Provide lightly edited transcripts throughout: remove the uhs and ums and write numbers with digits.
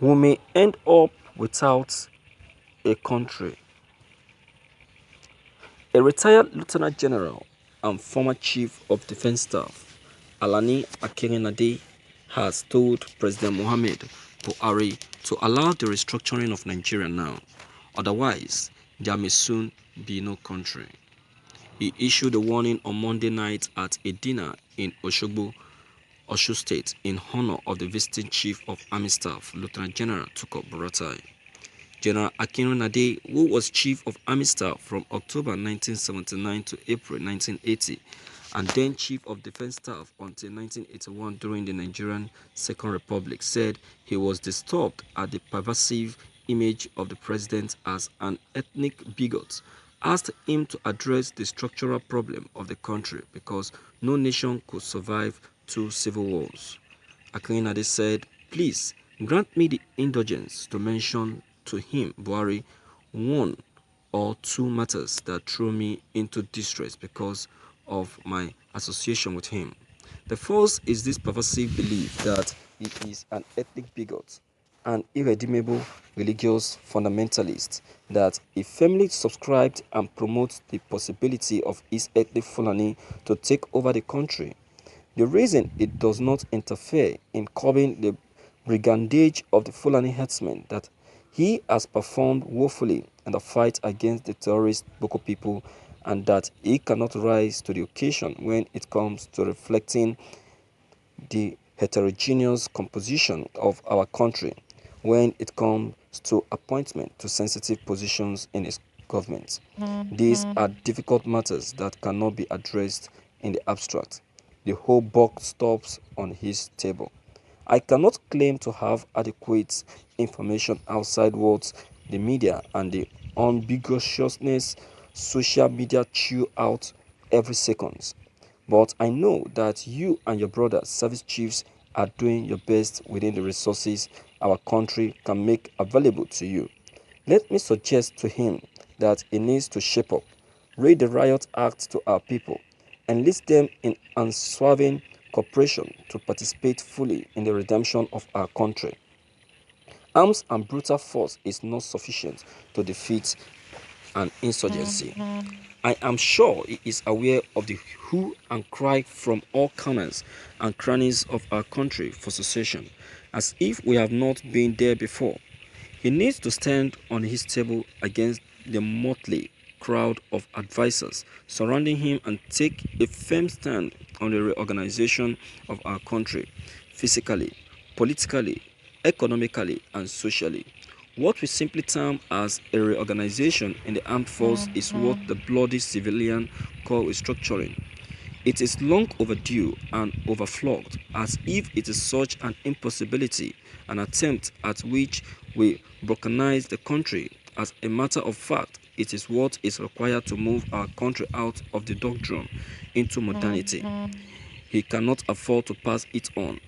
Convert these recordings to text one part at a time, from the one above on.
we may end up without a country. A retired Lieutenant General and former Chief of Defense Staff, Alani Akinrinade, has told President Muhammad Buhari to allow the restructuring of Nigeria now, otherwise there may soon be no country. He issued a warning on Monday night at a dinner in Oshogbo, Osun State, in honor of the visiting Chief of Army Staff, Lieutenant General Tukur Buratai. General Akinrinade, who was Chief of Army Staff from October 1979 to April 1980, and then Chief of Defense Staff until 1981 during the Nigerian Second Republic, said he was disturbed at the pervasive image of the president as an ethnic bigot, asked him to address the structural problem of the country because no nation could survive two civil wars. Akinrinade said, "Please grant me the indulgence to mention to him, Buhari, one or two matters that threw me into distress because of my association with him. The first is this pervasive belief that he is an ethnic bigot, an irredeemable religious fundamentalist, that he firmly subscribed and promotes the possibility of his ethnic Fulani to take over the country. The reason it does not interfere in curbing the brigandage of the Fulani herdsmen that he has performed woefully in the fight against the terrorist Boko people, and that he cannot rise to the occasion when it comes to reflecting the heterogeneous composition of our country, when it comes to appointment to sensitive positions in his government. These are difficult matters that cannot be addressed in the abstract. The whole buck stops on his table. I cannot claim to have adequate information outside what the media and the ambiguousness social media chew out every second. But I know that you and your brothers, service chiefs, are doing your best within the resources our country can make available to you. Let me suggest to him that he needs to shape up, read the Riot Act to our people, enlist them in unswerving cooperation to participate fully in the redemption of our country. Arms and brutal force is not sufficient to defeat an insurgency. I am sure he is aware of the hue and cry from all corners and crannies of our country for secession, as if we have not been there before. He needs to stand on his table against the motley crowd of advisers surrounding him and take a firm stand on the reorganization of our country, physically, politically, economically, and socially. What we simply term as a reorganization in the armed force is what the bloody civilian call restructuring. It is long overdue and overflogged, as if it is such an impossibility, an attempt at which we balkanize the country. As a matter of fact, it is what is required to move our country out of the doldrum into modernity. He cannot afford to pass it on.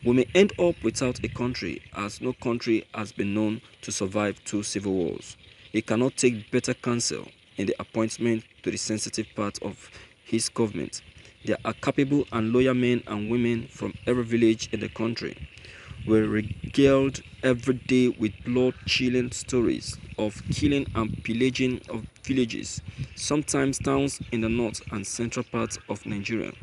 We may end up without a country, as no country has been known to survive two civil wars. He cannot take better counsel in the appointment to the sensitive part of his government. There are capable and loyal men and women from every village in the country. We're regaled every day with blood-chilling stories of killing and pillaging of villages, sometimes towns in the north and central parts of Nigeria,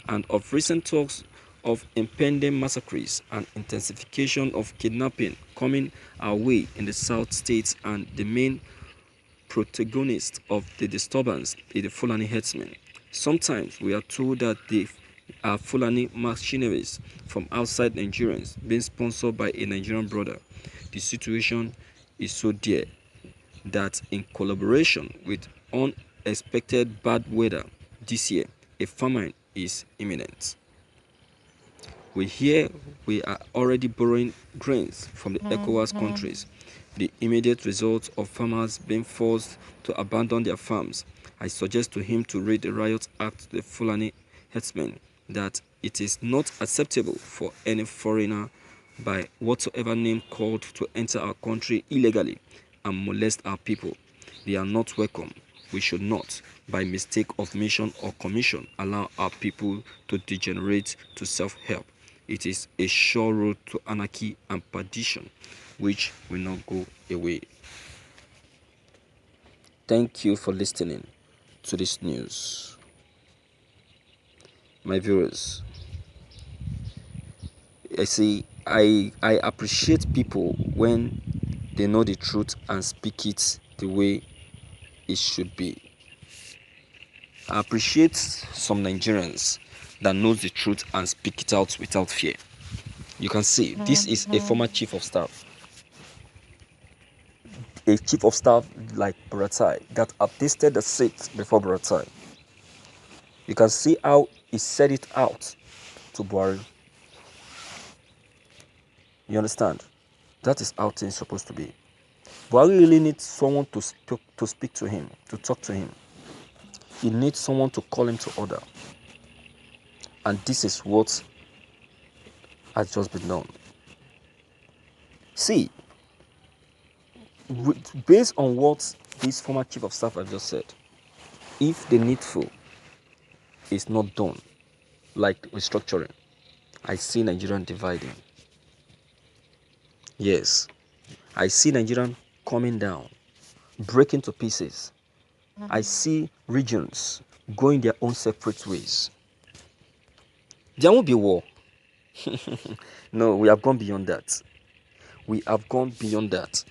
and of recent talks of impending massacres and intensification of kidnapping coming our way in the south states, and the main protagonist of the disturbance is the Fulani herdsmen. Sometimes we are told that they are Fulani mercenaries from outside Nigerians being sponsored by a Nigerian brother. The situation is so dire that in collaboration with unexpected bad weather this year, a famine is imminent. We hear we are already borrowing grains from the ECOWAS countries, the immediate result of farmers being forced to abandon their farms. I suggest to him to read the Riot Act to the Fulani herdsmen, that it is not acceptable for any foreigner by whatsoever name called to enter our country illegally and molest our people. They are not welcome. We should not, by mistake of mission or commission, allow our people to degenerate to self-help. It is a sure road to anarchy and perdition. which will not go away. Thank you for listening to this news. My viewers, I appreciate people when they know the truth and speak it the way it should be. I appreciate some Nigerians that knows the truth and speak it out without fear. You can see this is a former chief of staff. A chief of staff like Buratai that attested the seat before Buratai. You can see how he said it out to Buhari. You understand? That is how things are supposed to be. Buhari really needs someone to speak to him, to talk to him. He needs someone to call him to order. And this is what has just been done. See, based on what this former chief of staff has just said, if the needful is not done, like restructuring, I see Nigerian dividing. Yes, I see Nigerian coming down, breaking to pieces. I see regions going their own separate ways. There won't be war. No, we have gone beyond that. We have gone beyond that.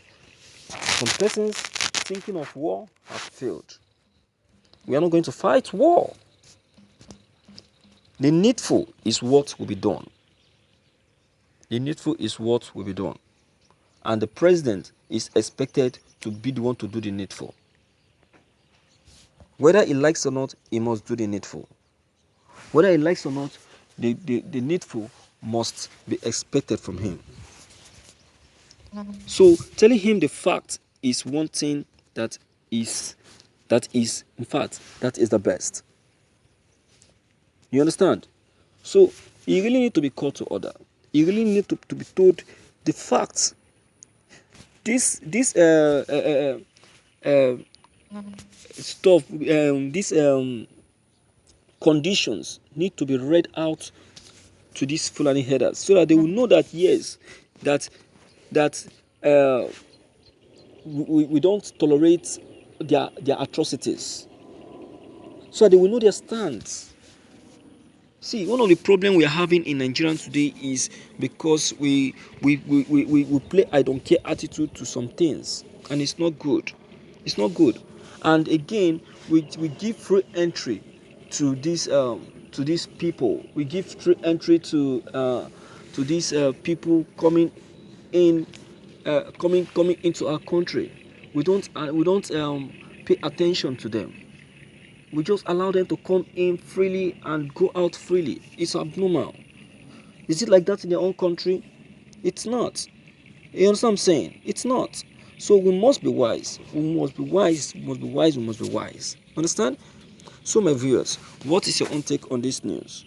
Some persons thinking of war have failed. We are not going to fight war. The needful is what will be done. The needful is what will be done. And the president is expected to be the one to do the needful. Whether he likes or not, he must do the needful. Whether he likes or not, the needful must be expected from him. So telling him the fact is one thing that is in fact that is the best. You understand? So he really need to be called to order. He really need to be told the facts. This stuff, these conditions need to be read out to these Fulani headers so that they will know that yes, that we don't tolerate their atrocities, so that they will know their stance. See, one of the problems we are having in Nigeria today is because we play I don't care attitude to some things, and it's not good. It's not good. And again, we give free entry to these people. We give free entry to these people coming in, coming into our country. We don't pay attention to them. We just allow them to come in freely and go out freely. It's abnormal. Is it like that in your own country? It's not. You understand what I'm saying? It's not. So we must be wise. We must be wise. We must be wise. We must be wise. Understand? So my viewers, what is your own take on this news?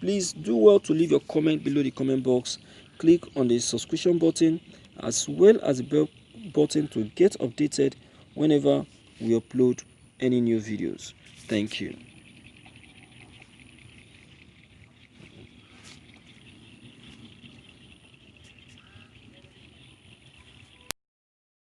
Please do well to leave your comment below the comment box. Click on the subscription button as well as the bell button to get updated whenever we upload any new videos. Thank you.